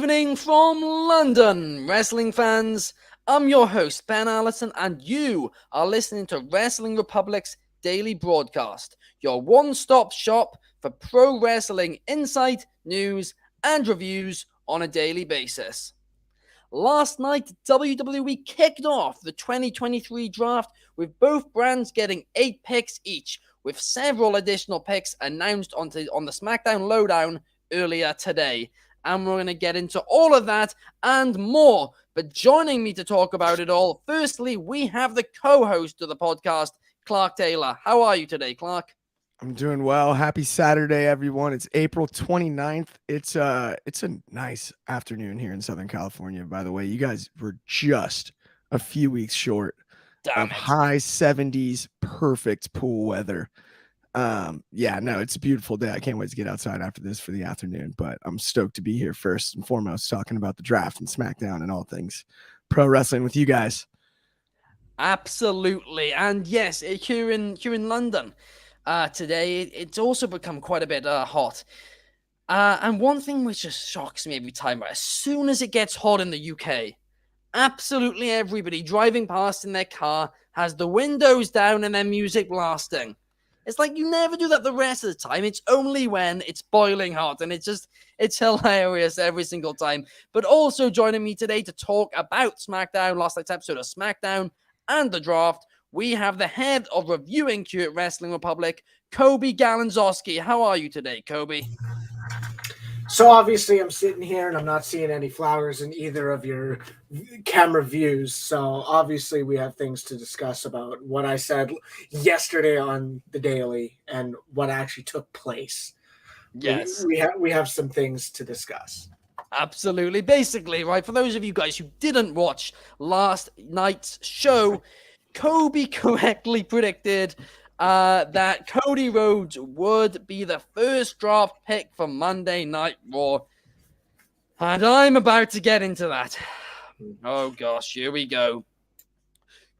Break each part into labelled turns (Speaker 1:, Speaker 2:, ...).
Speaker 1: evening from London, wrestling fans. I'm your host, Ben Allison, and you are listening to Wrestling Republic's daily broadcast, your one-stop shop for pro wrestling insight, news, and reviews on a daily basis. Last night, WWE kicked off the 2023 draft with both brands getting 8 picks each, with several additional picks announced on the SmackDown Lowdown earlier today. And we're going to get into all of that and more. But joining me to talk about it all, firstly, we have the co-host of the podcast, Clark Taylor. How are you today, Clark?
Speaker 2: I'm doing well. Happy Saturday, everyone. It's April 29th. It's a nice afternoon here in Southern California, by the way. You guys were just a few weeks short of high 70s, perfect pool weather. It's a beautiful day. I can't wait to get outside after this for the afternoon, but I'm stoked to be here first and foremost talking about the draft and SmackDown and all things pro wrestling with you guys.
Speaker 1: Absolutely. And yes, here in London today, it's also become quite a bit hot. And one thing which just shocks me every time, right, as soon as it gets hot in the UK, absolutely everybody driving past in their car has the windows down and their music blasting. It's like you never do that the rest of the time. It's only when it's boiling hot, and it's hilarious every single time. But also joining me today to talk about SmackDown, last night's episode of SmackDown, and the draft, we have the head of reviewing Q at Wrestling Republic, Coby Galenzoski. How are you today, Coby?
Speaker 3: So obviously I'm sitting here and I'm not seeing any flowers in either of your camera views. So obviously we have things to discuss about what I said yesterday on the Daily and what actually took place.
Speaker 1: Yes.
Speaker 3: We have some things to discuss.
Speaker 1: Absolutely. Basically, right, for those of you guys who didn't watch last night's show, Coby correctly predicted that Cody Rhodes would be the first draft pick for Monday Night Raw. And I'm about to get into that. Oh gosh, here we go.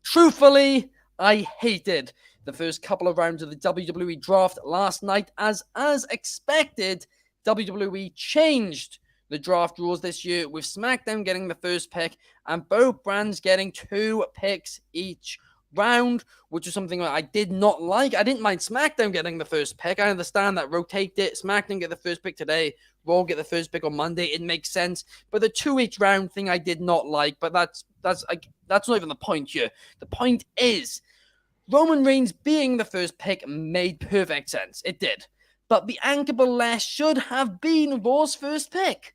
Speaker 1: Truthfully, I hated the first couple of rounds of the WWE Draft last night. As expected, WWE changed the draft rules this year, with SmackDown getting the first pick and both brands getting 2 picks each round, which is something that I did not like. I didn't mind SmackDown getting the first pick. I understand that. Rotate it. SmackDown get the first pick today. Raw get the first pick on Monday. It makes sense. But the 2 each round thing I did not like. But that's not even the point here. The point is, Roman Reigns being the first pick made perfect sense. It did. But Bianca Belair should have been Raw's first pick.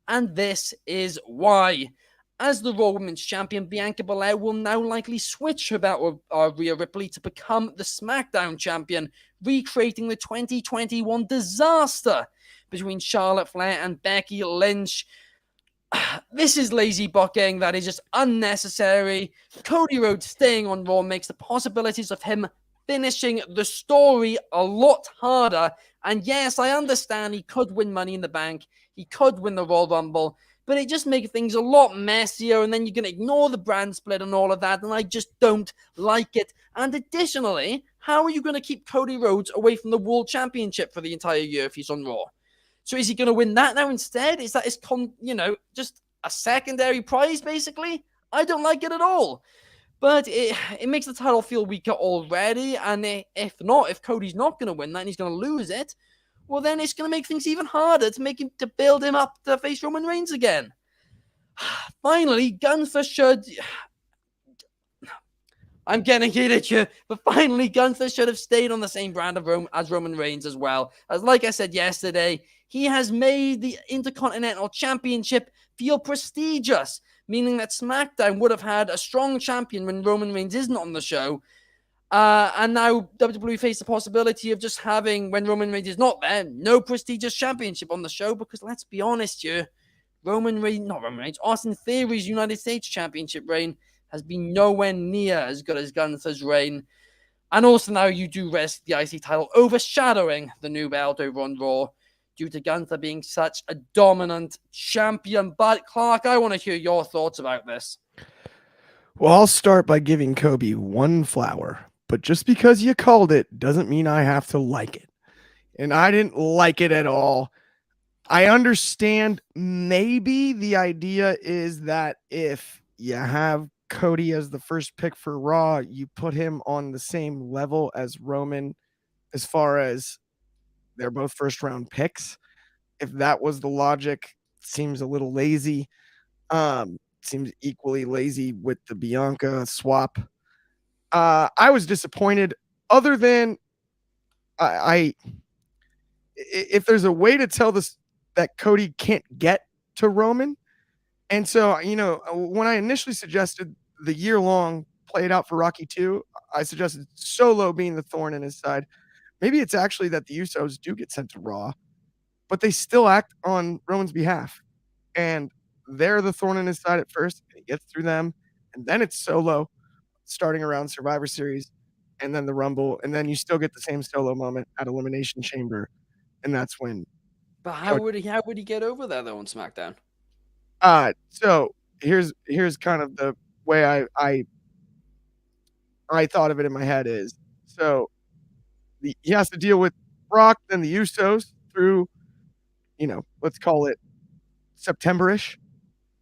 Speaker 1: And this is why. As the Raw Women's Champion, Bianca Belair will now likely switch her bout with Rhea Ripley to become the SmackDown Champion, recreating the 2021 disaster between Charlotte Flair and Becky Lynch. This is lazy booking that is just unnecessary. Cody Rhodes staying on Raw makes the possibilities of him finishing the story a lot harder. And yes, I understand he could win Money in the Bank. He could win the Royal Rumble. But it just makes things a lot messier, and then you're going to ignore the brand split and all of that, and I just don't like it. And additionally, how are you going to keep Cody Rhodes away from the World Championship for the entire year if he's on Raw? So is he going to win that now instead? Is that just a secondary prize, basically? I don't like it at all. But it makes the title feel weaker already, and if Cody's not going to win that and he's going to lose it, well, then it's going to make things even harder to build him up to face Roman Reigns again. Finally, Gunther should... I'm getting heated here, but finally, Gunther should have stayed on the same brand as Roman Reigns as well. As like I said yesterday, he has made the Intercontinental Championship feel prestigious, meaning that SmackDown would have had a strong champion when Roman Reigns isn't on the show. And now WWE face the possibility of just having, when Roman Reigns is not there, no prestigious championship on the show, because let's be honest here, Austin Theory's United States Championship reign has been nowhere near as good as Gunther's reign. And also now you do risk the IC title overshadowing the new belt over on Raw due to Gunther being such a dominant champion. But Clark, I want to hear your thoughts about this.
Speaker 2: Well, I'll start by giving Coby one flower. But just because you called it doesn't mean I have to like it. And I didn't like it at all. I understand maybe the idea is that if you have Cody as the first pick for Raw, you put him on the same level as Roman as far as they're both first round picks. If that was the logic, seems a little lazy. Seems equally lazy with the Bianca swap. I was disappointed. Other than if there's a way to tell this that Cody can't get to Roman, and so when I initially suggested the year-long play it out for Rocky 2, I suggested Solo being the thorn in his side. Maybe it's actually that the Usos do get sent to Raw, but they still act on Roman's behalf, and they're the thorn in his side at first, and he gets through them, and then it's Solo starting around Survivor Series, and then the Rumble, and then you still get the same Solo moment at Elimination Chamber, and that's when.
Speaker 1: But how would he get over there though on SmackDown?
Speaker 2: So here's kind of the way I thought of it in my head is, so he has to deal with Brock, then the Usos through, let's call it September-ish,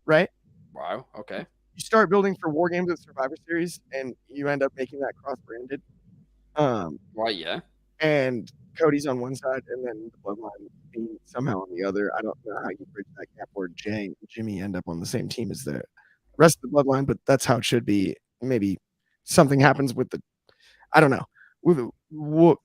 Speaker 2: right?
Speaker 1: Wow. Okay.
Speaker 2: You start building for War Games at Survivor Series, and you end up making that cross-branded.
Speaker 1: Right. Yeah.
Speaker 2: And Cody's on one side, and then the Bloodline being somehow on the other. I don't know how you bridge that gap where Jay and Jimmy end up on the same team as the rest of the Bloodline, but that's how it should be. Maybe something happens with I don't know.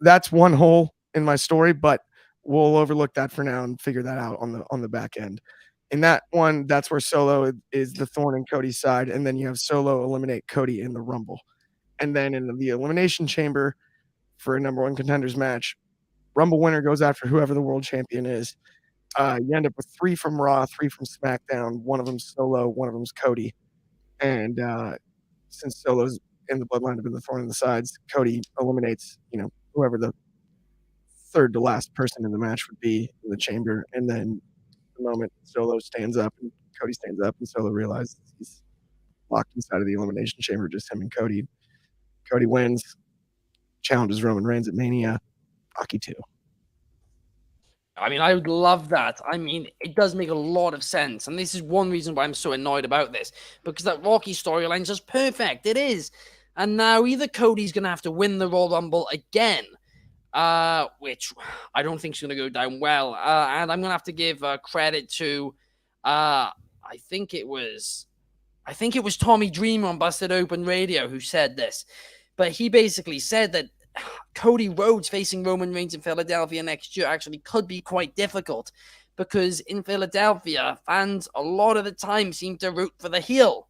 Speaker 2: That's one hole in my story, but we'll overlook that for now and figure that out on the back end. In that one, that's where Solo is the thorn in Cody's side, and then you have Solo eliminate Cody in the Rumble. And then in the Elimination Chamber for a number one contenders match, Rumble winner goes after whoever the world champion is. You end up with 3 from Raw, 3 from SmackDown. One of them's Solo, one of them's Cody. And since Solo's in the Bloodline have been the thorn in the sides, Cody eliminates, whoever the third to last person in the match would be in the chamber. And then the moment Solo stands up and Cody stands up and Solo realizes he's locked inside of the Elimination Chamber, just him and Cody. Cody wins, challenges Roman Reigns at Mania. Rocky 2.
Speaker 1: I mean, I would love that. I mean, it does make a lot of sense. And this is one reason why I'm so annoyed about this. Because that Rocky storyline is just perfect. It is. And now either Cody's going to have to win the Royal Rumble again, which I don't think is going to go down well. And I'm going to have to give credit to, I think it was Tommy Dreamer on Busted Open Radio who said this. But he basically said that Cody Rhodes facing Roman Reigns in Philadelphia next year actually could be quite difficult because in Philadelphia, fans a lot of the time seem to root for the heel.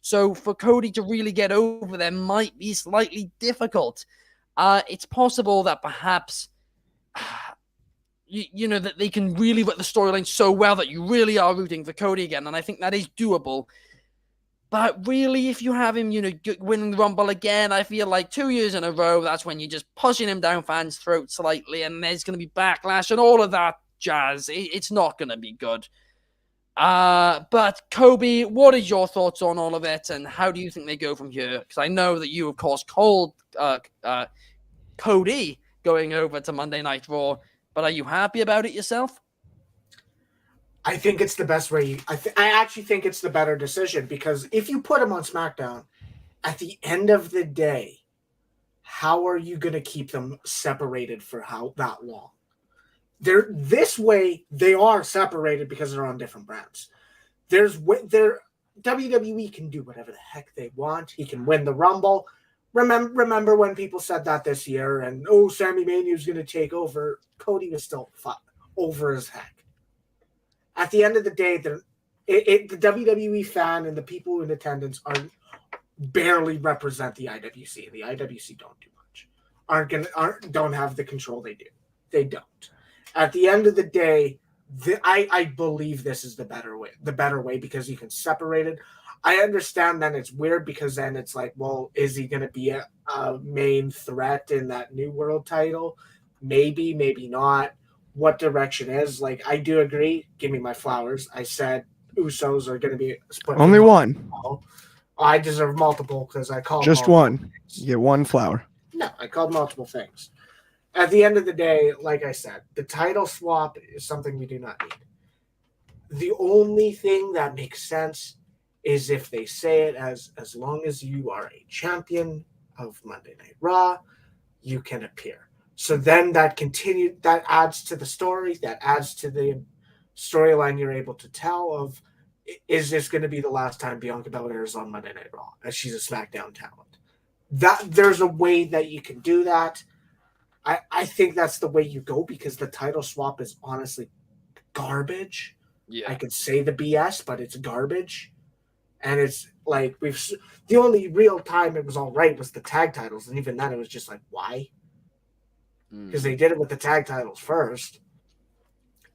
Speaker 1: So for Cody to really get over there might be slightly difficult. It's possible that perhaps, that they can really work the storyline so well that you really are rooting for Cody again. And I think that is doable. But really, if you have him, winning the Rumble again, I feel like 2 years in a row, that's when you're just pushing him down fans' throats slightly, and there's going to be backlash and all of that jazz. It's not going to be good. But Kobe, what is your thoughts on all of it, and how do you think they go from here? Because I know that you, of course, called Cody going over to Monday Night Raw, but are you happy about it yourself?
Speaker 3: I think it's the best way. I actually think it's the better decision because if you put him on SmackDown, at the end of the day, how are you going to keep them separated for that long? This way, they are separated because they're on different brands. WWE can do whatever the heck they want. He can win the Rumble. Remember when people said that this year and, Sami Zayn's going to take over. Cody was still over as heck. At the end of the day, the WWE fan and the people in attendance barely represent the IWC, and the IWC don't do much. Don't have the control they do. They don't. At the end of the day, I believe this is the better way because you can separate it. I understand then it's weird because then it's like, well, is he going to be a main threat in that New World title? Maybe, maybe not. What direction is. Like, I do agree. Give me my flowers. I said Usos are going to be split.
Speaker 2: Only one.
Speaker 3: I deserve multiple because I called
Speaker 2: just one. You get one flower.
Speaker 3: No, I called multiple things. At the end of the day, like I said, the title swap is something we do not need. The only thing that makes sense is if they say it as long as you are a champion of Monday Night Raw, you can appear. So then that adds to the story, that adds to the storyline you're able to tell of, is this going to be the last time Bianca Belair is on Monday Night Raw as she's a SmackDown talent? That there's a way that you can do that. I think that's the way you go, because the title swap is honestly garbage.
Speaker 1: Yeah.
Speaker 3: I could say the BS, but it's garbage. And it's like the only real time it was all right was the tag titles, and even then it was just like, why? Because they did it with the tag titles first.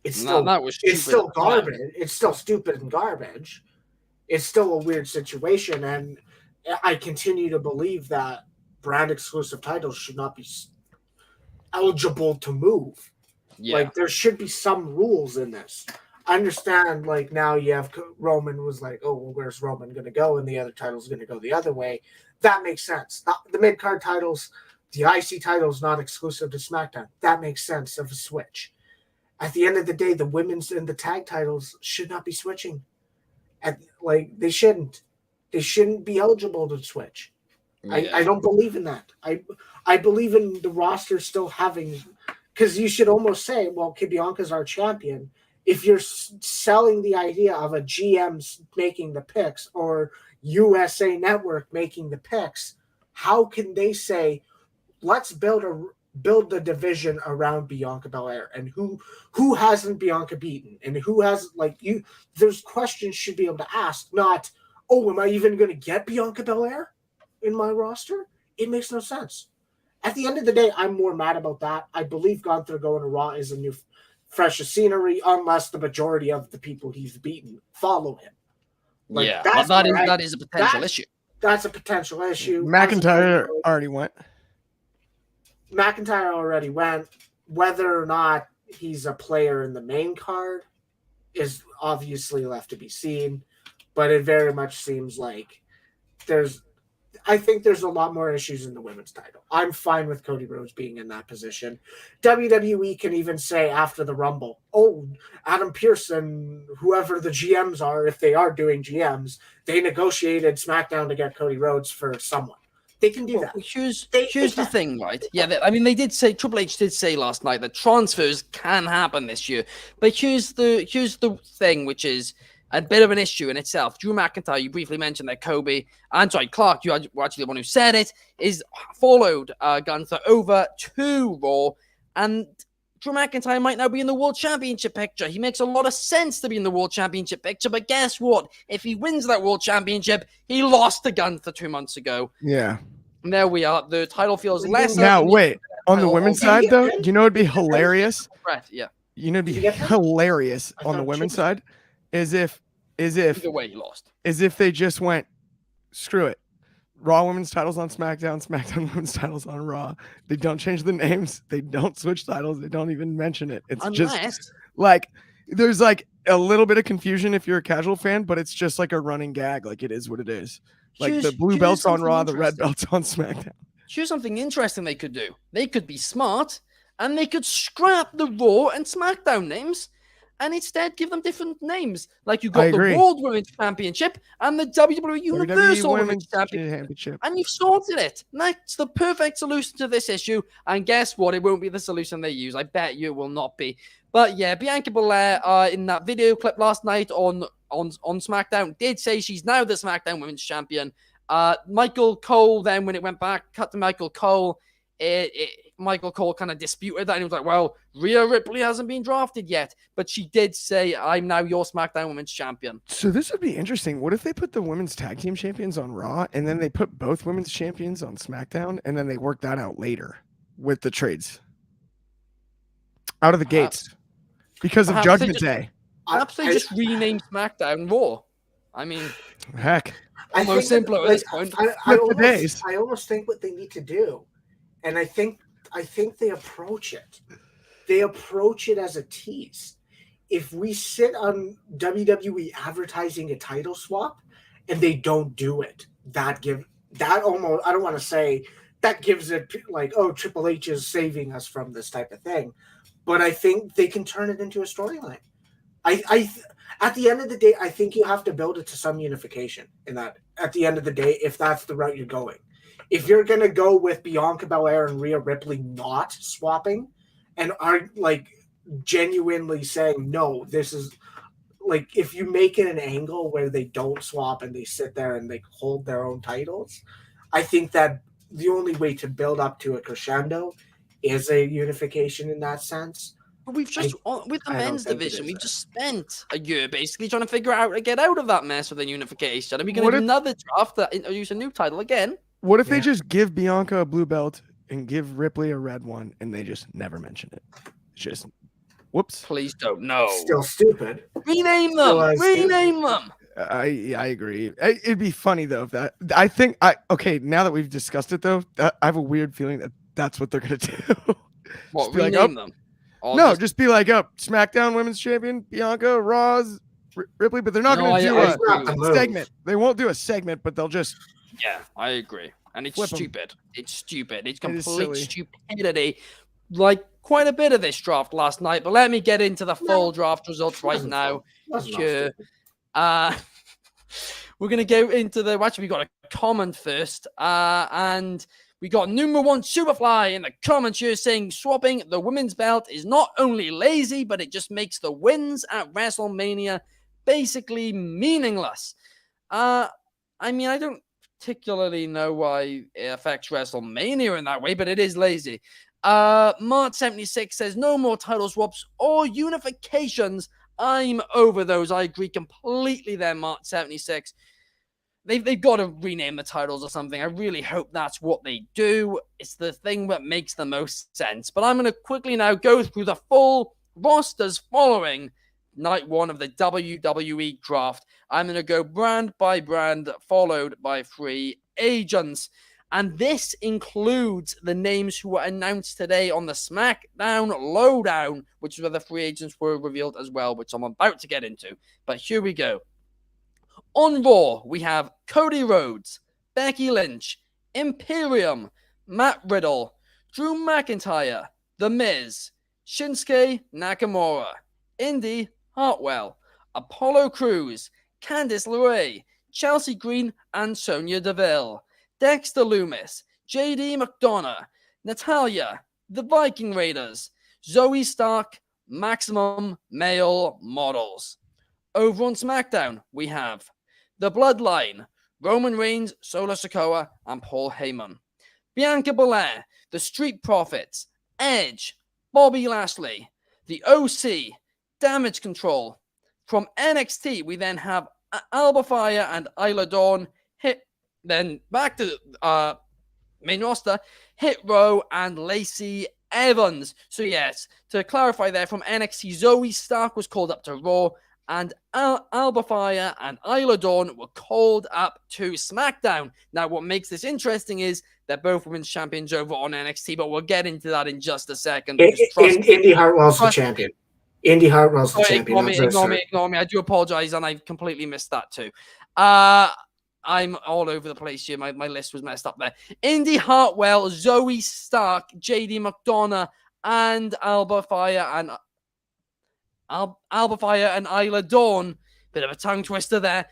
Speaker 3: It's still garbage. It's still stupid and garbage. It's still a weird situation, and I continue to believe that brand exclusive titles should not be eligible to move.
Speaker 1: Yeah.
Speaker 3: Like, there should be some rules in this. I understand, like, now you have Roman was like, oh, well, where's Roman going to go? And the other title's going to go the other way. That makes sense. The mid-card titles, the IC title's not exclusive to SmackDown. That makes sense of a switch. At the end of the day, the women's and the tag titles should not be switching. They shouldn't. They shouldn't be eligible to switch. Yeah. I don't believe in that. I believe in the roster still having, because you should almost say, well, Bianca's our champion. If you're selling the idea of a GM making the picks or USA Network making the picks, how can they say, let's build the division around Bianca Belair, and who hasn't Bianca beaten, and who has, there's questions should be able to ask, not, oh, am I even going to get Bianca Belair in my roster? It makes no sense. At the end of the day, I'm more mad about that. I believe Gunther going to Raw is a new fresh scenery, unless the majority of the people he's beaten follow him.
Speaker 1: That is a potential issue.
Speaker 3: That's a potential issue.
Speaker 2: McIntyre already went.
Speaker 3: McIntyre already went. Whether or not he's a player in the main card is obviously left to be seen, but it very much seems like I think there's a lot more issues in the women's title. I'm fine with Cody Rhodes being in that position. WWE can even say after the Rumble, oh, Adam Pearce and whoever the GMs are, if they are doing GMs, they negotiated SmackDown to get Cody Rhodes for someone. They can do that.
Speaker 1: Here's the thing, right? Yeah, they did say, Triple H did say last night that transfers can happen this year. But here's the thing, which is a bit of an issue in itself. Drew McIntyre, you briefly mentioned that Clark, you were actually the one who said it, is followed Gunther over to Raw, and Drew McIntyre might now be in the World Championship picture. He makes a lot of sense to be in the World Championship picture, but guess what? If he wins that World Championship, he lost to Gunther 2 months ago.
Speaker 2: Yeah.
Speaker 1: And there we are. The title feels less.
Speaker 2: Now, wait. On the women's side, though, you know it'd be hilarious?
Speaker 1: Right, yeah.
Speaker 2: You know it'd be hilarious on the women's side is if
Speaker 1: either way, he lost.
Speaker 2: Is if they just went, screw it. Raw women's titles on SmackDown, SmackDown women's titles on Raw. They don't change the names. They don't switch titles. They don't even mention it. It's just like there's like a little bit of confusion if you're a casual fan, but it's just like a running gag. Like it is what it is. Like the blue belt's on Raw, the red belt's on SmackDown.
Speaker 1: Here's something interesting they could do. They could be smart and they could scrap the Raw and SmackDown names and instead give them different names. Like you got the World Women's Championship and the WWE Universal Women's Championship. And you've sorted it. And that's the perfect solution to this issue. And guess what? It won't be the solution they use. I bet you it will not be. But yeah, Bianca Belair in that video clip last night on SmackDown did say she's now the SmackDown Women's Champion. Michael Cole then, when it went back, cut to Michael Cole, Michael Cole kind of disputed that. And he was like, well, Rhea Ripley hasn't been drafted yet. But she did say, I'm now your SmackDown Women's Champion.
Speaker 2: So this would be interesting. What if they put the women's tag team champions on Raw and then they put both women's champions on SmackDown and then they work that out later with the trades? Out of the gates. Because of Judgment Day.
Speaker 1: Perhaps they just rename SmackDown Raw. I mean,
Speaker 2: heck.
Speaker 1: Almost simpler at this point.
Speaker 3: I almost think what they need to do, and I think they approach it. They approach it as a tease. If we sit on WWE advertising a title swap and they don't do it, that almost, I don't want to say that gives it like, oh, Triple H is saving us from this type of thing. But I think they can turn it into a storyline. At the end of the day, I think you have to build it to some unification in that. At the end of the day, if that's the route you're going, if you're going to go with Bianca Belair and Rhea Ripley not swapping and are like genuinely saying, no, this is like, if you make it an angle where they don't swap and they sit there and they hold their own titles, I think that the only way to build up to a crescendo is a unification in that sense.
Speaker 1: But we've just, with the
Speaker 3: I don't
Speaker 1: men's
Speaker 3: think it
Speaker 1: division,
Speaker 3: is
Speaker 1: we've
Speaker 3: that.
Speaker 1: just spent a year basically trying to figure out how to get out of that mess with a unification. Are we going to do another draft that introduce a new title again?
Speaker 2: What if they just give Bianca a blue belt and give Ripley a red one and they just never mention it? It's just, whoops.
Speaker 1: Please don't. No.
Speaker 3: Still stupid.
Speaker 1: Rename them. Rename them.
Speaker 2: I agree. It'd be funny though if that. Okay. Now that we've discussed it though, I have a weird feeling that that's what they're gonna do.
Speaker 1: What,
Speaker 2: rename
Speaker 1: rename them?
Speaker 2: No, just be like, SmackDown Women's Champion Bianca, Raw's Ripley, but they're not going to do a segment. They won't do a segment, but they'll just.
Speaker 1: Yeah, I agree, and it's stupid. It's stupid. It's complete stupidity. Like quite a bit of this draft last night, but let me get into the full draft results right now. Sure. We're gonna go into the. Actually, we got a comment first, and we got number one Superfly in the comments here saying swapping the women's belt is not only lazy, but it just makes the wins at WrestleMania basically meaningless. I mean, I don't particularly know why it affects WrestleMania in that way, but it is lazy. Mart76 says no more title swaps or unifications. I'm over those. I agree completely there, Mart76. They've got to rename the titles or something. I really hope that's what they do. It's the thing that makes the most sense. But I'm going to quickly now go through the full rosters following night one of the WWE Draft. I'm going to go brand by brand, followed by free agents. And this includes the names who were announced today on the SmackDown Lowdown, which is where the free agents were revealed as well, which I'm about to get into. But here we go. On Raw, we have Cody Rhodes, Becky Lynch, Imperium, Matt Riddle, Drew McIntyre, The Miz, Shinsuke Nakamura, Indy Hartwell, Apollo Crews, Candice LeRae, Chelsea Green, and Sonya Deville, Dexter Lumis, JD McDonough, Natalia, The Viking Raiders, Zoe Stark, Maximum Male Models. Over on SmackDown, we have The Bloodline, Roman Reigns, Solo Sikoa, and Paul Heyman. Bianca Belair, The Street Profits, Edge, Bobby Lashley, The OC, Damage Control. From NXT, we then have Alba Fire and Isla Dawn. Then back to main roster, Hit Row and Lacey Evans. So yes, to clarify there, from NXT, Zoe Stark was called up to Raw, and Alba Fire and Isla Dawn were called up to SmackDown. Now, what makes this interesting is they're both women's champions over on NXT, but we'll get into that in just a second.
Speaker 3: Indy Hartwell's the champion. Indy Hartwell's the champion.
Speaker 1: Ignore me. I do apologize, and I completely missed that too. I'm all over the place here. My list was messed up there. Indy Hartwell, Zoe Stark, JD McDonough, and Alba Fire and Isla Dawn. Bit of a tongue twister there.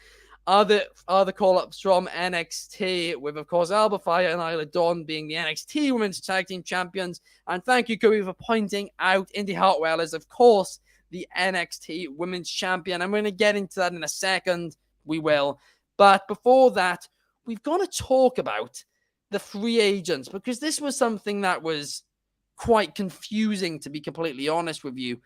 Speaker 1: Are the call-ups from NXT, with, of course, Alba Fire and Isla Dawn being the NXT Women's Tag Team Champions. And thank you, Kobe, for pointing out Indy Hartwell is, of course, the NXT Women's Champion. I'm going to get into that in a second. We will. But before that, we've got to talk about the free agents, because this was something that was quite confusing, to be completely honest with you.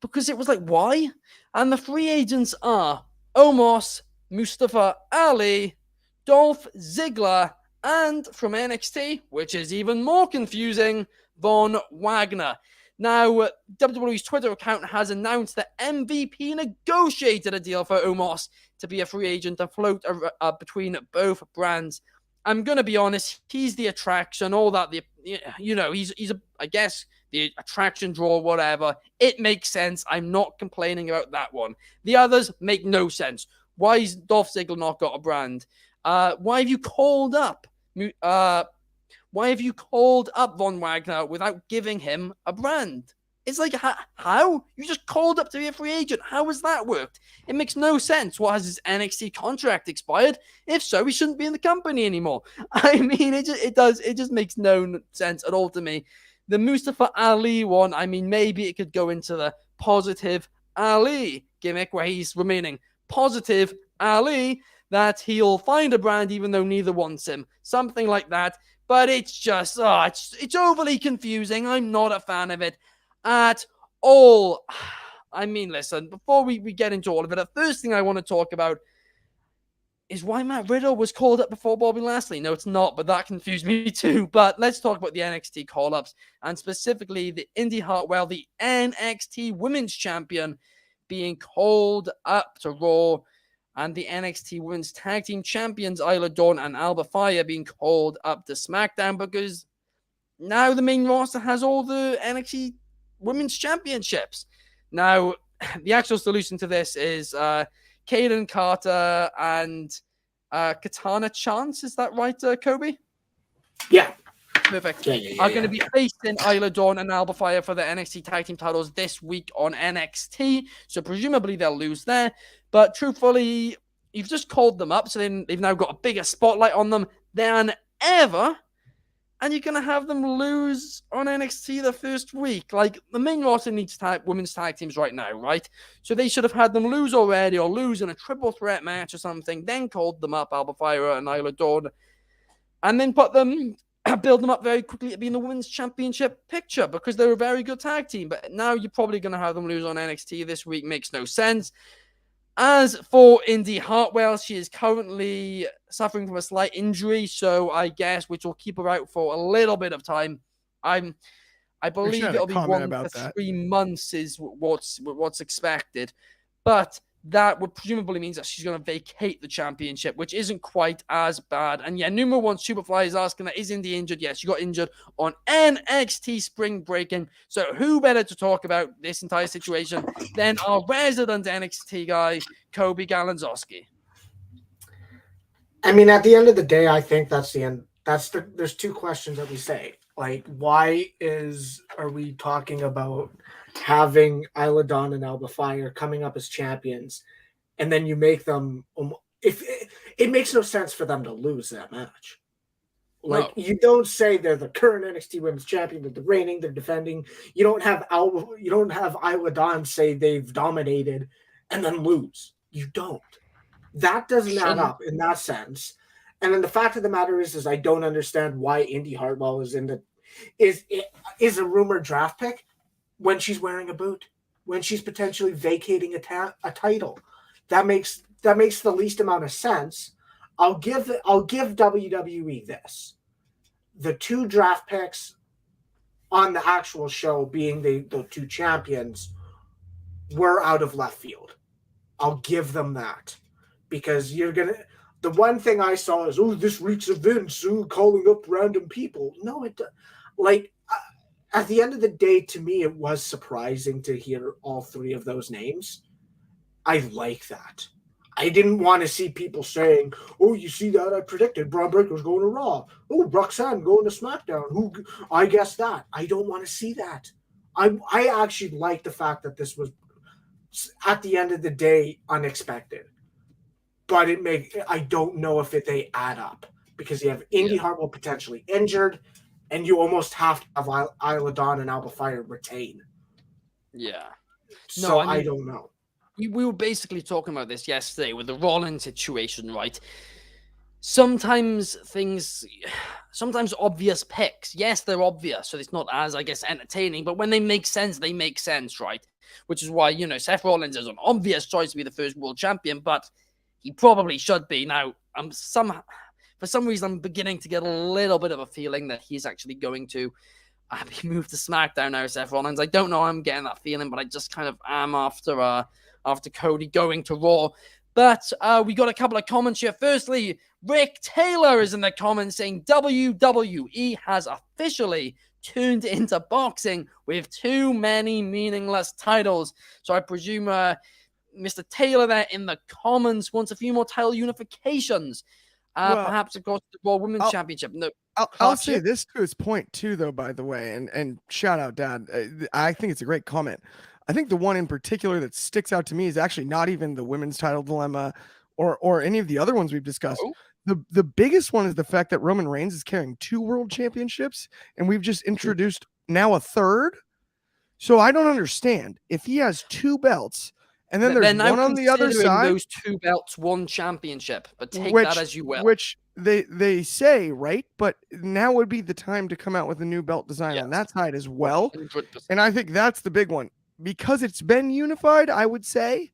Speaker 1: Because it was like, why? And the free agents are Omos, Mustafa Ali, Dolph Ziggler, and from NXT, which is even more confusing, Von Wagner. Now, WWE's Twitter account has announced that MVP negotiated a deal for Omos to be a free agent and float between both brands. I'm going to be honest, he's the attraction, all that, he's I guess, the attraction draw, whatever. It makes sense. I'm not complaining about that one. The others make no sense. Why is Dolph Ziggler not got a brand? Why have you called up Von Wagner without giving him a brand? It's like, how? You just called up to be a free agent. How has that worked? It makes no sense. What, has his NXT contract expired? If so, he shouldn't be in the company anymore. I mean, it just makes no sense at all to me. The Mustafa Ali one, I mean, maybe it could go into the positive Ali gimmick where he's remaining positive Ali, that he'll find a brand even though neither wants him. Something like that. But it's just, it's overly confusing. I'm not a fan of it at all. I mean, listen, before we get into all of it, the first thing I want to talk about is why Matt Riddle was called up before Bobby Lashley. No, it's not, but that confused me too. But let's talk about the NXT call-ups, and specifically the Indy Hartwell, the NXT Women's Champion, being called up to Raw, and the NXT Women's Tag Team Champions, Isla Dawn and Alba Fire, being called up to SmackDown because now the main roster has all the NXT Women's Championships. Now, the actual solution to this is Kaden Carter and Katana Chance. Is that right, Kobe?
Speaker 3: Yeah.
Speaker 1: Perfect. Are going to be facing Isla Dawn and Alba Fire for the NXT Tag Team titles this week on NXT. So presumably they'll lose there. But truthfully, you've just called them up, so then they've now got a bigger spotlight on them than ever. And you're going to have them lose on NXT the first week. Like, the main roster needs women's tag teams right now, right? So they should have had them lose already, or lose in a triple threat match or something, then called them up, Alba Fire and Isla Dawn, and then build them up very quickly to be in the women's championship picture because they're a very good tag team. But now you're probably going to have them lose on NXT this week. Makes no sense. As for Indy Hartwell, she is currently suffering from a slight injury, so I guess which will keep her out for a little bit of time. I believe it'll be 1 to 3 months is what's expected, but that would presumably means that she's going to vacate the championship, which isn't quite as bad. And yeah, number one Superfly is asking that, is Indy injured? Yes, she got injured on NXT Spring Breaking. So who better to talk about this entire situation than our resident NXT guy, Coby Galenzoski?
Speaker 3: I mean, at the end of the day, I think that's the end. There's two questions that we say. Like, why are we talking about having Isla Dawn and Alba Fire coming up as champions, and then you make them, if it makes no sense for them to lose that match. Like, no. You don't say they're the current NXT Women's Champion, they're reigning, they're defending. You don't have Isla Dawn say they've dominated and then lose. You don't. That doesn't add up in that sense. And then the fact of the matter is I don't understand why Indy Hartwell is is a rumored draft pick when she's wearing a boot, when she's potentially vacating a title. That makes the least amount of sense. I'll give WWE this. The 2 draft picks on the actual show being the 2 champions were out of left field. I'll give them that. Because the one thing I saw is, this reeks of Vince, calling up random people. No, at the end of the day, to me, it was surprising to hear all 3 of those names. I like that. I didn't want to see people saying, you see that? I predicted Braun Breaker's going to Raw. Roxanne going to SmackDown. I guessed that. I don't want to see that. I actually like the fact that this was, at the end of the day, unexpected. But I don't know if they add up because you have Indy Hartwell potentially injured, and you almost have to have Isla Dawn and Alba Fire retain.
Speaker 1: Yeah.
Speaker 3: So I don't know.
Speaker 1: We were basically talking about this yesterday with the Rollins situation, right? Sometimes obvious picks. Yes, they're obvious, so it's not as, I guess, entertaining. But when they make sense, right? Which is why, Seth Rollins is an obvious choice to be the first world champion, but he probably should be. Now, for some reason, I'm beginning to get a little bit of a feeling that he's actually going to be moved to SmackDown now, Seth Rollins. I don't know how I'm getting that feeling, but I just kind of am after Cody going to Raw. But we got a couple of comments here. Firstly, Rick Taylor is in the comments saying WWE has officially turned into boxing with too many meaningless titles. So I presume Mr. Taylor there in the comments wants a few more title unifications. perhaps across the Raw Women's
Speaker 2: I'll-
Speaker 1: Championship. No,
Speaker 2: I'll say this to his point too, though. By the way, and shout out, Dad. I think it's a great comment. I think the one in particular that sticks out to me is actually not even the women's title dilemma, or any of the other ones we've discussed.
Speaker 1: Oh.
Speaker 2: The biggest one is the fact that Roman Reigns is carrying 2 world championships, and we've just introduced now a third. So I don't understand if he has 2 belts. And then there's one on the other side.
Speaker 1: Those 2 belts, 1 championship, but take that as you will.
Speaker 2: Which they say, right? But now would be the time to come out with a new belt design on that side as well. 100%. And I think that's the big one. Because it's been unified, I would say,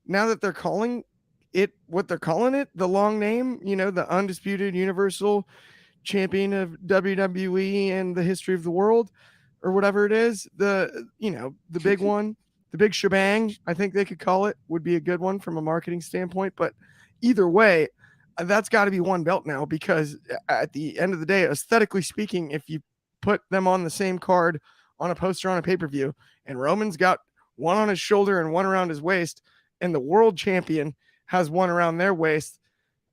Speaker 2: now that they're calling it what they're calling it, the long name, the undisputed universal champion of WWE and the history of the world, or whatever it is, the big one. The big shebang, I think they could call it, would be a good one from a marketing standpoint. But either way, that's got to be 1 belt now, because at the end of the day, aesthetically speaking, if you put them on the same card on a poster on a pay-per-view, and Roman's got 1 on his shoulder and 1 around his waist, and the world champion has 1 around their waist,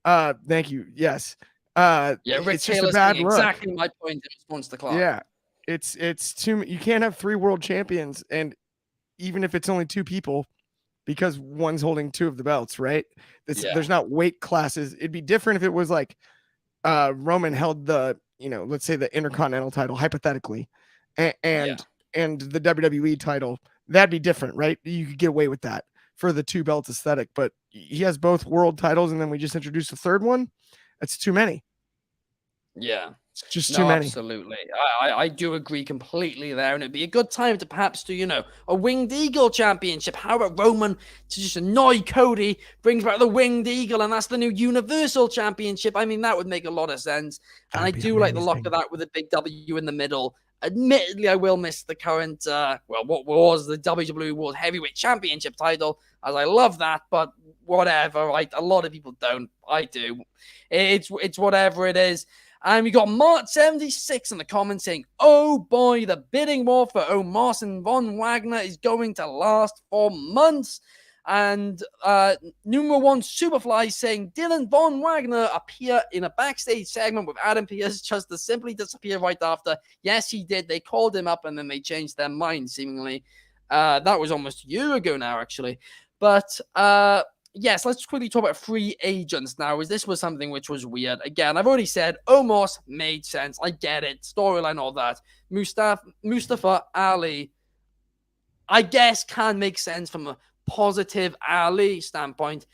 Speaker 2: thank you. Yes. It's just a bad look.
Speaker 1: Exactly my point in response to Clark.
Speaker 2: Yeah. It's too, you can't have 3 world champions, and even if it's only 2 people, because one's holding 2 of the belts, right? There's not weight classes. It'd be different if it was like Roman held the, let's say the Intercontinental title hypothetically, and the WWE title. That'd be different, right? You could get away with that for the 2 belts aesthetic, but he has both world titles, and then we just introduced a third one. That's too many.
Speaker 1: Yeah.
Speaker 2: It's just too many.
Speaker 1: Absolutely. I do agree completely there. And it'd be a good time to perhaps do, a Winged Eagle championship. How about Roman to just annoy Cody, brings back the Winged Eagle, and that's the new Universal Championship? I mean, that would make a lot of sense. And I do like the look of that with a big W in the middle. Admittedly, I will miss the current, what was the WWE World Heavyweight Championship title, as I love that, but whatever, right? A lot of people don't. I do. It's whatever it is. And we got Mart76 in the comments saying, oh boy, the bidding war for Omos and Von Wagner is going to last for months. And number 1 Superfly saying, Dylan Von Wagner appear in a backstage segment with Adam Pearce just to simply disappear right after. Yes, he did. They called him up and then they changed their mind, seemingly. That was almost a year ago now, actually. But yes, let's quickly talk about free agents now, as this was something which was weird. Again, I've already said Omos made sense. I get it. Storyline, all that. Mustafa Ali, I guess, can make sense from a positive Ali standpoint.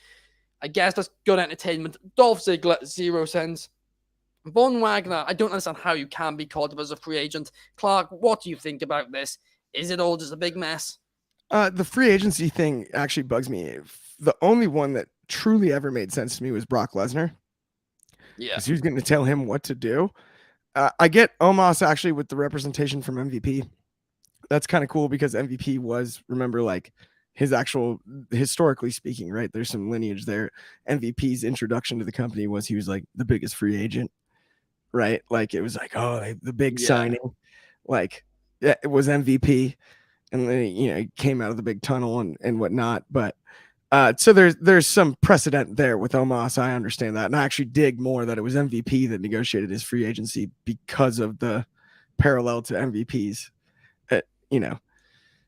Speaker 1: I guess that's good entertainment. Dolph Ziggler, 0 cents. Von Wagner, I don't understand how you can be called up as a free agent. Clark, what do you think about this? Is it all just a big mess?
Speaker 2: The free agency thing actually bugs me. The only one that truly ever made sense to me was Brock Lesnar. Yeah. Because who's going to tell him what to do? I get Omos actually with the representation from MVP. That's kind of cool because MVP was, remember, like his actual, historically speaking, right? There's some lineage there. MVP's introduction to the company was he was like the biggest free agent, right? Like it was like, oh, the big signing. Like it was MVP. And then, he came out of the big tunnel and whatnot. But so there's some precedent there with Omos. I understand that. And I actually dig more that it was MVP that negotiated his free agency because of the parallel to MVP's,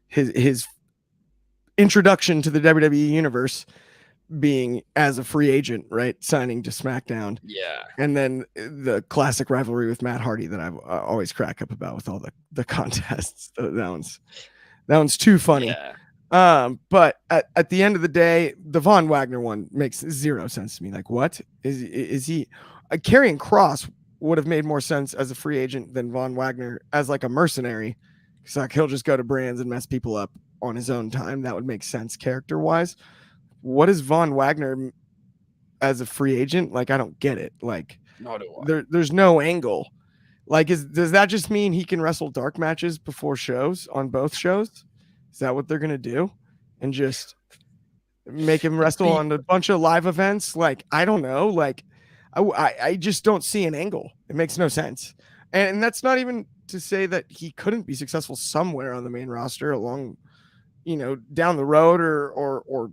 Speaker 2: his introduction to the WWE universe being as a free agent, right? Signing to SmackDown. Yeah. And then the classic rivalry with Matt Hardy that I've always crack up about with all the contests. That one's too funny. Yeah. But at the end of the day, the Von Wagner one makes 0 sense to me. Like, what is he? Karrion Kross would have made more sense as a free agent than Von Wagner as like a mercenary. Because like he'll just go to brands and mess people up on his own time. That would make sense character wise. What is Von Wagner as a free agent? Like, I don't get it. Like, there's no angle. Like, does that just mean he can wrestle dark matches before shows on both shows? Is that what they're going to do? And just make him wrestle on a bunch of live events? Like, I don't know. Like, I just don't see an angle. It makes no sense. And that's not even to say that he couldn't be successful somewhere on the main roster along, down the road or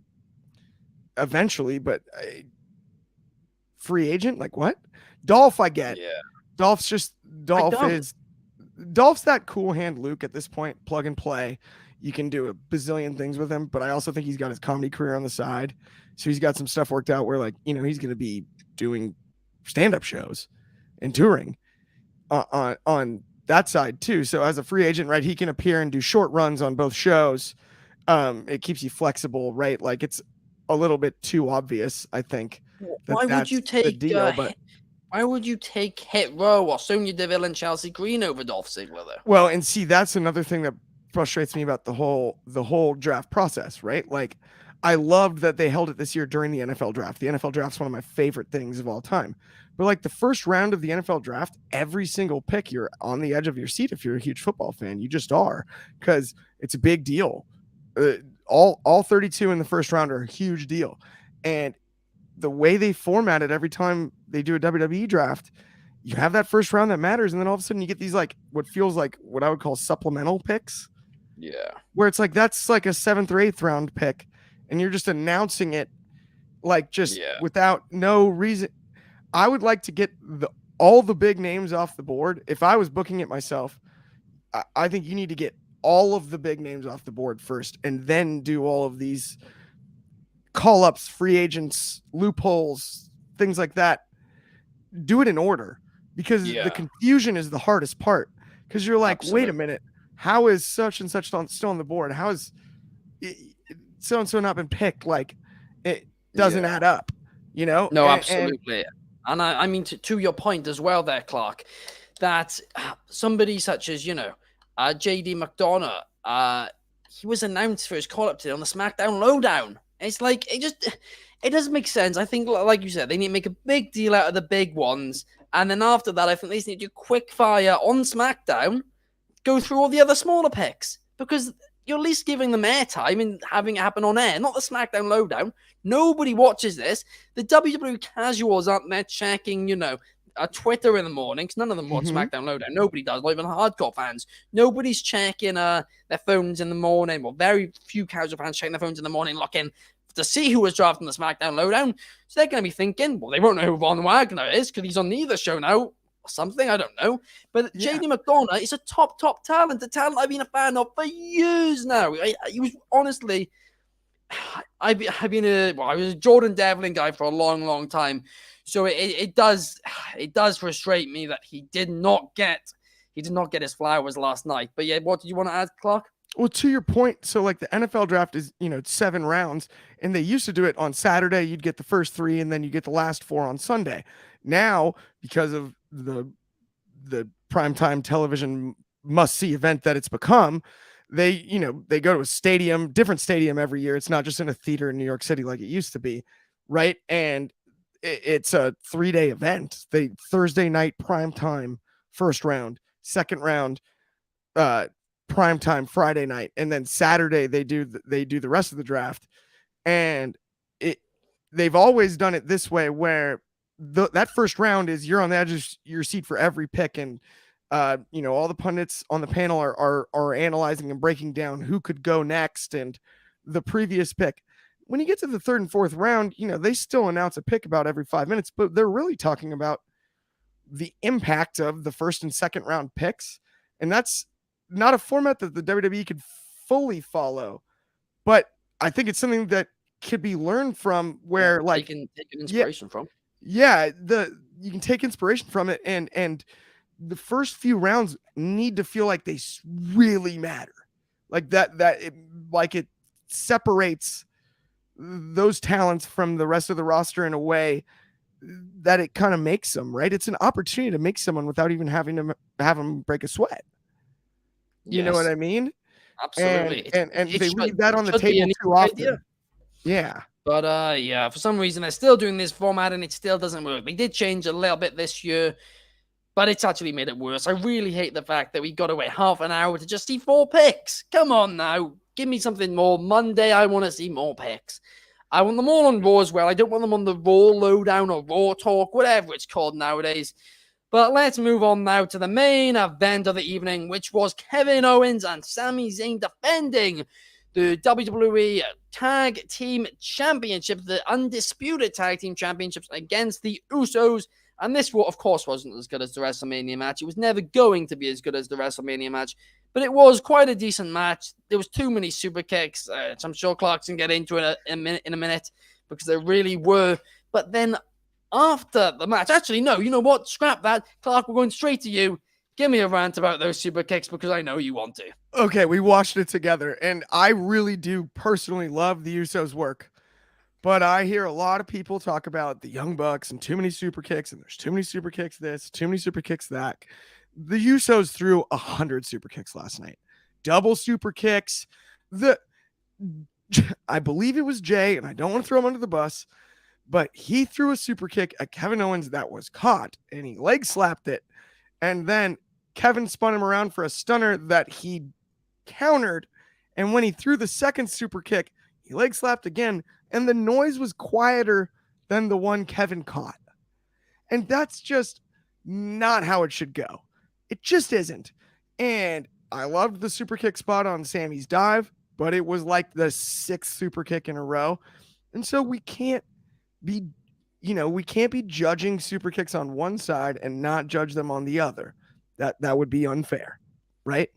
Speaker 2: eventually. But free agent. Like what? Dolph, I get.
Speaker 1: Yeah.
Speaker 2: Dolph's that cool hand Luke at this point, plug and play. You can do a bazillion things with him, but I also think he's got his comedy career on the side. So he's got some stuff worked out where, like, you know, he's going to be doing stand-up shows and touring on that side too. So as a free agent, right, he can appear and do short runs on both shows. It keeps you flexible, right? Like it's a little bit too obvious, I think.
Speaker 1: Why would you take why would you take Hit Row or Sonya Deville and Chelsea Green over Dolph Ziggler though?
Speaker 2: Well, and see, that's another thing that frustrates me about the whole draft process, right? Like I loved that they held it this year during the NFL draft. The NFL draft's one of my favorite things of all time. But like the first round of the NFL draft, every single pick, you're on the edge of your seat if you're a huge football fan. You just are, because it's a big deal. All 32 in the first round are a huge deal. And the way they format it every time they do a WWE draft, you have that first round that matters. And then all of a sudden you get these like what feels like what I would call supplemental picks.
Speaker 1: Yeah.
Speaker 2: Where it's like that's like a 7th or 8th round pick. And you're just announcing it like just without no reason. I would like to get all the big names off the board. If I was booking it myself, I think you need to get all of the big names off the board first and then do all of these call-ups, free agents, loopholes, things like that. Do it in order, because the confusion is the hardest part, because you're like, wait a minute, how is such and such still on the board? How is so-and-so not been picked? Like it doesn't add up, you know?
Speaker 1: No, absolutely. And I mean, to your point as well there, Clark, that somebody such as, you know, JD McDonough, he was announced for his call-up today on the SmackDown Lowdown. It's like, it doesn't make sense. I think, like you said, they need to make a big deal out of the big ones. And then after that, I think they just need to do quick fire on SmackDown, go through all the other smaller picks, because you're at least giving them airtime and having it happen on air, not the SmackDown Lowdown. Nobody watches this. The WWE casuals aren't there checking, you know, Twitter in the morning, because none of them watch SmackDown Lowdown. Nobody does, not even hardcore fans. Nobody's checking their phones in the morning. Well, very few casual fans checking their phones in the morning, looking to see who was drafting the SmackDown Lowdown. So they're going to be thinking, well, they won't know who Von Wagner is because he's on neither show now or something. I don't know. But JD McDonough is a top talent, a talent I've been a fan of for years now. He was honestly... I was a Jordan Devlin guy for a long time. So it does frustrate me that he did not get his flowers last night. But yeah, what did you want to add, Clark?
Speaker 2: Well, to your point, so like the NFL draft is, you know, 7 rounds, and they used to do it on Saturday. You'd get the first 3, and then you get the last 4 on Sunday. Now, because of the primetime television must-see event that it's become, they go to a stadium, different stadium every year. It's not just in a theater in New York City like it used to be, right? And it's a 3-day event. Thursday night primetime first round, second round primetime Friday night, and then Saturday they do the rest of the draft. And they've always done it this way, where that first round is you're on the edge of your seat for every pick, and all the pundits on the panel are analyzing and breaking down who could go next and the previous pick. When you get to the 3rd and 4th round, they still announce a pick about every 5 minutes, but they're really talking about the impact of the 1st and 2nd round picks. And that's not a format that the WWE could fully follow, but I think it's something that could be learned from, where
Speaker 1: you can take inspiration from.
Speaker 2: Yeah. You can take inspiration from it, and the first few rounds need to feel like they really matter, like it separates those talents from the rest of the roster in a way that it kind of makes them, right? It's an opportunity to make someone without even having to have them break a sweat. You know what I mean?
Speaker 1: Absolutely.
Speaker 2: And they leave that on the table too often. Idea. Yeah.
Speaker 1: But for some reason they're still doing this format and it still doesn't work. They did change a little bit this year, but it's actually made it worse. I really hate the fact that we got to wait half an hour to just see 4 picks. Come on now. Give me something more. Monday, I want to see more picks. I want them all on Raw as well. I don't want them on the Raw Lowdown or Raw Talk, whatever it's called nowadays. But let's move on now to the main event of the evening, which was Kevin Owens and Sami Zayn defending the WWE Tag Team Championship, the undisputed Tag Team Championships against the Usos. And this, of course, wasn't as good as the WrestleMania match. It was never going to be as good as the WrestleMania match, but it was quite a decent match. There was too many super kicks, which I'm sure Clark's can get into in a minute, because there really were. But then after the match, actually, no, you know what? Scrap that. Clark, we're going straight to you. Give me a rant about those super kicks, because I know you want to.
Speaker 2: Okay, we watched it together, and I really do personally love the Usos' work. But I hear a lot of people talk about the Young Bucks and too many super kicks, and there's too many super kicks this, too many super kicks that. The Usos threw 100 super kicks last night. Double super kicks. I believe it was Jay, and I don't want to throw him under the bus, but he threw a super kick at Kevin Owens that was caught, and he leg slapped it. And then Kevin spun him around for a stunner that he countered. And when he threw the second super kick, he leg slapped again, and the noise was quieter than the one Kevin caught. And that's just not how it should go. It just isn't. And I loved the super kick spot on Sammy's dive, but it was like the 6th super kick in a row. And so we can't be judging super kicks on one side and not judge them on the other. That would be unfair, right?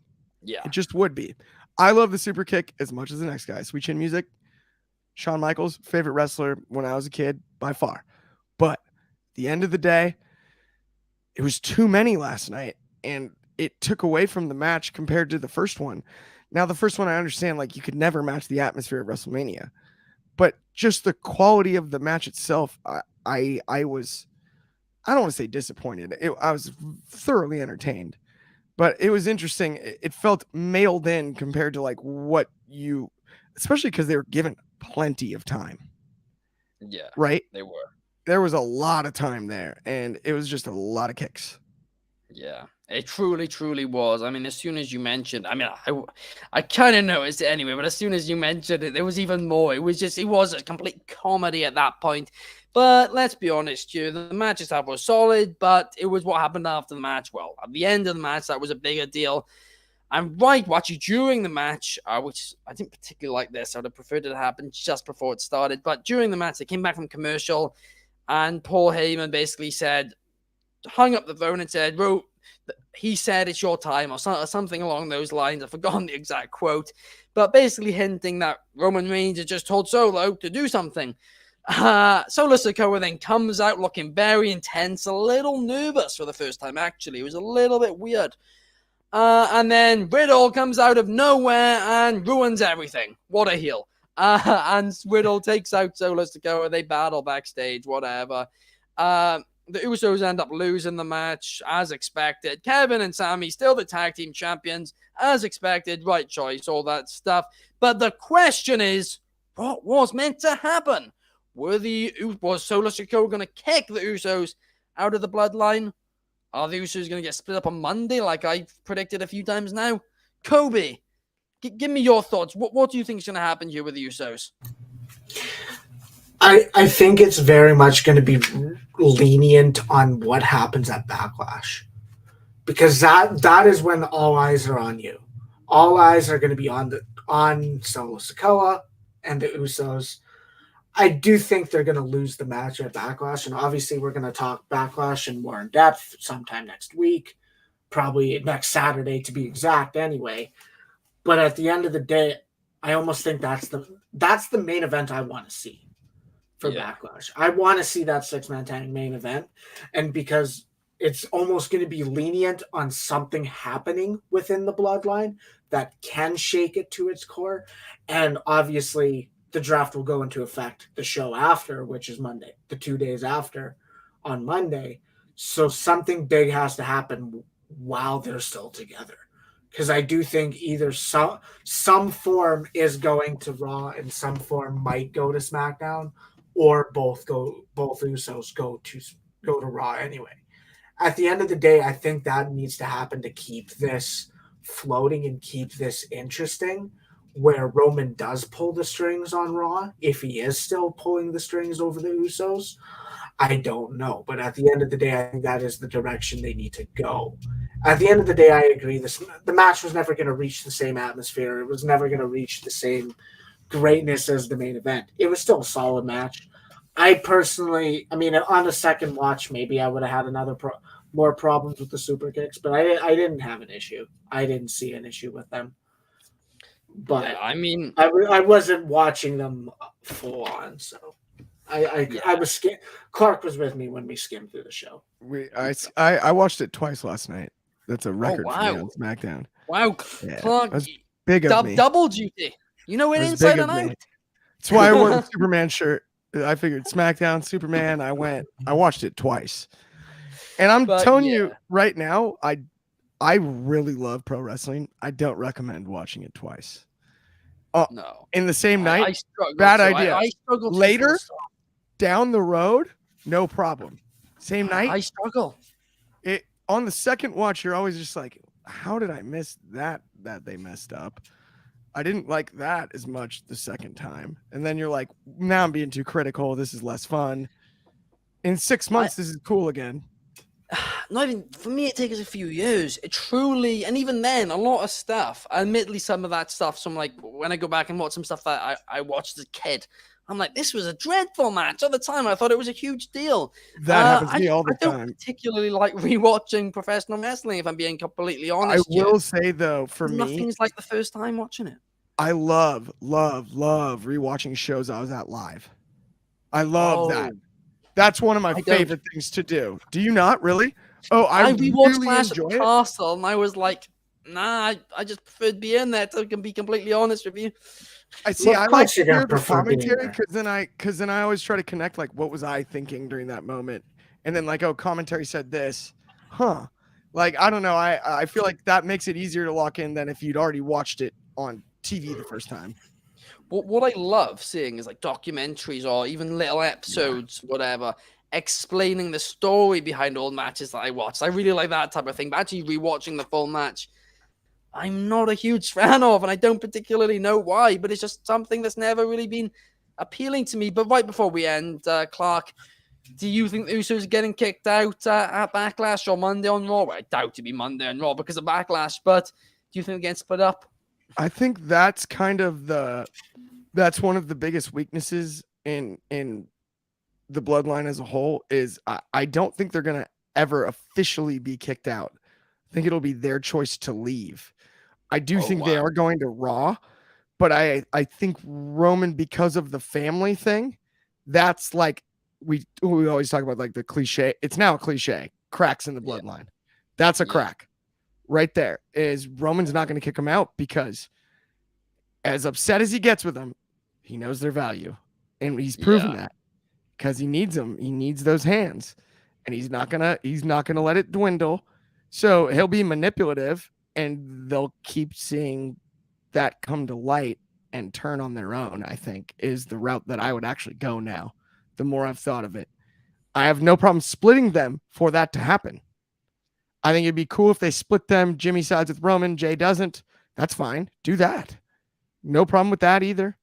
Speaker 1: Yeah.
Speaker 2: It just would be. I love the super kick as much as the next guy. Sweet Chin Music, Shawn Michaels, favorite wrestler when I was a kid, by far. But at the end of the day, it was too many last night, and it took away from the match compared to the first one. Now, the first one, I understand, like, you could never match the atmosphere of WrestleMania. But just the quality of the match itself, I was, I don't want to say disappointed. I was thoroughly entertained. But it was interesting. It felt mailed in compared to like what you, especially because they were given plenty of time.
Speaker 1: Yeah.
Speaker 2: Right?
Speaker 1: They were.
Speaker 2: There was a lot of time there, and it was just a lot of kicks.
Speaker 1: Yeah, it truly, truly was. I mean, as soon as you mentioned, I kind of noticed it anyway, but as soon as you mentioned it, there was even more. It was a complete comedy at that point. But let's be honest here, the match itself was solid, but it was what happened after the match. Well, at the end of the match, that was a bigger deal. And actually, during the match, which I didn't particularly like this, I would have preferred it to happen just before it started. But during the match, they came back from commercial, and Paul Heyman basically hung up the phone and said, he said it's your time, or something along those lines. I've forgotten the exact quote, but basically hinting that Roman Reigns had just told Solo to do something. Solo Sikoa then comes out looking very intense, a little nervous for the first time, actually. It was a little bit weird. And then Riddle comes out of nowhere and ruins everything. What a heel. And Riddle takes out Solo Sikoa. They battle backstage, whatever. The Usos end up losing the match, as expected. Kevin and Sami still the tag team champions, as expected. Right choice, all that stuff. But the question is, what was meant to happen? Was Solo Sikoa going to kick the Usos out of the bloodline? Are the Usos going to get split up on Monday, like I predicted a few times now? Kobe, give me your thoughts. What do you think is going to happen here with the Usos?
Speaker 3: I think it's very much going to be lenient on what happens at Backlash, because that is when all eyes are on you. All eyes are going to be on Solo Sikoa and the Usos. I do think they're going to lose the match at Backlash, and obviously we're going to talk Backlash in more in depth sometime next week, probably next Saturday to be exact anyway. But at the end of the day, I almost think that's the main event I want to see for Backlash. I want to see that 6-man tag main event, and because it's almost going to be lenient on something happening within the bloodline that can shake it to its core, and obviously the draft will go into effect the show after, which is Monday, the 2 days after on Monday. So something big has to happen while they're still together. Because I do think either some form is going to Raw and some form might go to SmackDown, or both Usos go to Raw anyway. At the end of the day, I think that needs to happen to keep this floating and keep this interesting, where Roman does pull the strings on Raw, if he is still pulling the strings over the Usos. I don't know. But at the end of the day, I think that is the direction they need to go. At the end of the day, I agree. The match was never going to reach the same atmosphere. It was never going to reach the same greatness as the main event. It was still a solid match. I personally, I mean, on a second watch, maybe I would have had more problems with the super kicks, but I didn't have an issue. I didn't see an issue with them. But
Speaker 1: Yeah, I mean,
Speaker 3: I wasn't watching them full on, so I was Clark was with me when we skimmed through the show.
Speaker 2: I watched it twice last night. That's a record for me
Speaker 1: wow.
Speaker 2: on SmackDown.
Speaker 1: Wow,
Speaker 2: Yeah,
Speaker 1: Clark,
Speaker 2: that's big of me.
Speaker 1: double duty. You know it
Speaker 2: That's
Speaker 1: inside
Speaker 2: big
Speaker 1: and
Speaker 2: of me.
Speaker 1: out.
Speaker 2: That's why I wore the Superman shirt. I figured SmackDown, Superman. I watched it twice, and I'm telling you right now, I really love pro wrestling. I don't recommend watching it twice.
Speaker 1: No,
Speaker 2: in the same night.
Speaker 1: I struggle
Speaker 2: bad
Speaker 1: too.
Speaker 2: idea.
Speaker 1: I struggle
Speaker 2: later down the road, no problem. Same night.
Speaker 1: I struggle.
Speaker 2: It on the second watch, you're always just like, how did I miss that they messed up? I didn't like that as much the second time. And then you're like, now I'm being too critical. This is less fun. In 6 months, this is cool again.
Speaker 1: Not even for me, it takes a few years. It truly, and even then, a lot of stuff. Admittedly, some of that stuff, some like when I go back and watch some stuff that I watched as a kid, I'm like, this was a dreadful match. At the time, I thought it was a huge deal.
Speaker 2: That happens to me all the time.
Speaker 1: I don't particularly like rewatching professional wrestling, if I'm being completely honest.
Speaker 2: I will say though, for me,
Speaker 1: nothing's like the first time watching it.
Speaker 2: I love rewatching shows I was at live. I love that. That's one of my favorite things to do. Do you not really? Oh, I
Speaker 1: rewatched
Speaker 2: really
Speaker 1: Clash at the
Speaker 2: enjoy it.
Speaker 1: Castle, and I was like, nah, I just preferred being there. To be completely honest with you.
Speaker 2: I see. I like to hear the commentary because then I always try to connect like what was I thinking during that moment, and then like, oh, commentary said this, huh? Like I don't know. I feel like that makes it easier to lock in than if you'd already watched it on TV the first time.
Speaker 1: What I love seeing is like documentaries or even little episodes, whatever, explaining the story behind all matches that I watched. I really like that type of thing. But actually rewatching the full match, I'm not a huge fan of, and I don't particularly know why, but it's just something that's never really been appealing to me. But right before we end, Clark, do you think the Usos are getting kicked out at Backlash or Monday on Raw? Well, I doubt it'd be Monday on Raw because of Backlash, but do you think they're getting split up?
Speaker 2: I think that's kind of that's one of the biggest weaknesses in the bloodline as a whole is I don't think they're going to ever officially be kicked out. I think it'll be their choice to leave. I do think they are going to Raw, but I think Roman, because of the family thing, that's like we always talk about like the cliche. It's now a cliche, cracks in the bloodline. That's a crack. Right there is Roman's not going to kick him out because as upset as he gets with them, he knows their value. And he's proven that because he needs them. He needs those hands and he's not going to let it dwindle. So he'll be manipulative and they'll keep seeing that come to light and turn on their own, I think is the route that I would actually go now. The more I've thought of it, I have no problem splitting them for that to happen. I think it'd be cool if they split them. Jimmy sides with Roman, Jay doesn't. That's fine. Do that. No problem with that either.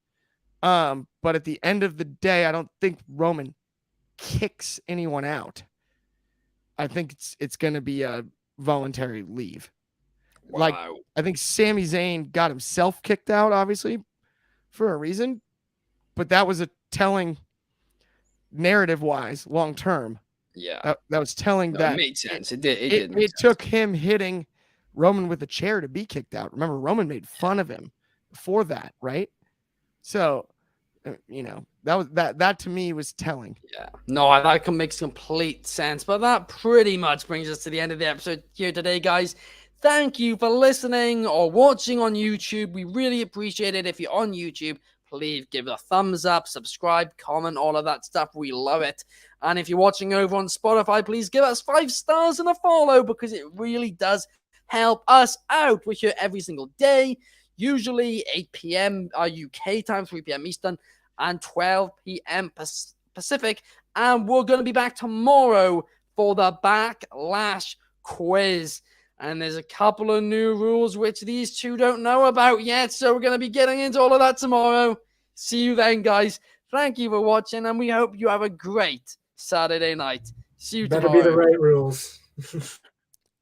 Speaker 2: But at the end of the day, I don't think Roman kicks anyone out. I think it's going to be a voluntary leave. Wow. Like I think Sami Zayn got himself kicked out, obviously, for a reason. But that was a telling narrative-wise, long term.
Speaker 1: Yeah,
Speaker 2: that was telling that
Speaker 1: it made sense. It
Speaker 2: took him hitting Roman with a chair to be kicked out. Remember, Roman made fun of him before that, right? So, that to me was telling.
Speaker 1: Yeah, no, that makes complete sense. But that pretty much brings us to the end of the episode here today, guys. Thank you for listening or watching on YouTube. We really appreciate it. If you're on YouTube, please give it a thumbs up, subscribe, comment, all of that stuff. We love it. And if you're watching over on Spotify, please give us 5 stars and a follow because it really does help us out. We're here every single day, usually 8 p.m. UK time, 3 p.m. Eastern, and 12 p.m. Pacific. And we're going to be back tomorrow for the Backlash quiz. And there's a couple of new rules which these two don't know about yet. So we're going to be getting into all of that tomorrow. See you then, guys. Thank you for watching, and we hope you have a great Saturday night. See you tomorrow.
Speaker 3: Better be the right rules.